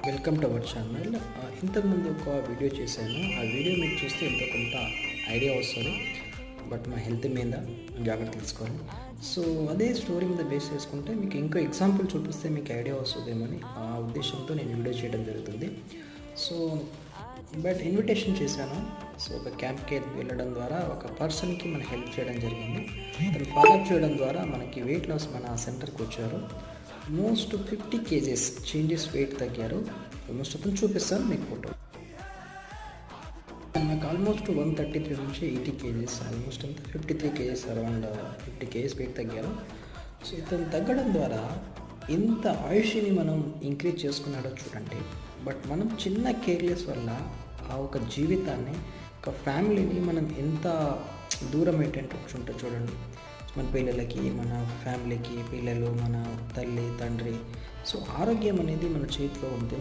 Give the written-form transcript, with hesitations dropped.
Welcome to our channel. ఇంతకుముందు ఒక video చేశాను. ఆ వీడియో మీకు చూస్తే ఎంతో కొంత ఐడియా వస్తుంది. బట్ మన హెల్త్ మీద జాగ్రత్త తీసుకోవాలి. సో అదే స్టోరీ మీద బేస్ చేసుకుంటే మీకు ఇంకో ఎగ్జాంపుల్ చూపిస్తే మీకు ఐడియా వస్తుందేమని ఆ ఉద్దేశంతో నేను వీడియో చేయడం జరుగుతుంది. సో బట్ ఇన్విటేషన్ చేశాను. సో ఒక క్యాంప్కి వెళ్ళడం ద్వారా ఒక పర్సన్కి మనం హెల్ప్ చేయడం జరిగింది. తను ఫాలోఅప్ చేయడం ద్వారా మనకి వెయిట్ లాస్ మన సెంటర్కి వచ్చారు. ఆల్మోస్ట్ 50 kgs చేంజెస్, వెయిట్ తగ్గారు. ఆల్మోస్ట్ అతను చూపిస్తాను మీకు ఫోటో. నాకు ఆల్మోస్ట్ 133 నుంచి 80 kgs, ఆల్మోస్ట్ అంతా 53 kgs, అరౌండ్ 50 kgs వెయిట్ తగ్గారు. సో ఇతను తగ్గడం ద్వారా ఎంత ఆయుష్ని మనం ఇంక్రీజ్ చేసుకున్నాడో చూడండి. బట్ మనం చిన్న కేర్లెస్ వల్ల ఆ ఒక జీవితాన్ని, ఒక ఫ్యామిలీని మనం ఎంత దూరం ఏంటంటే వచ్చుంటే చూడండి. మన పిల్లలకి, మన ఫ్యామిలీకి, పిల్లలు, మన తల్లి తండ్రి. సో ఆరోగ్యం అనేది మన చేతిలో ఉంది.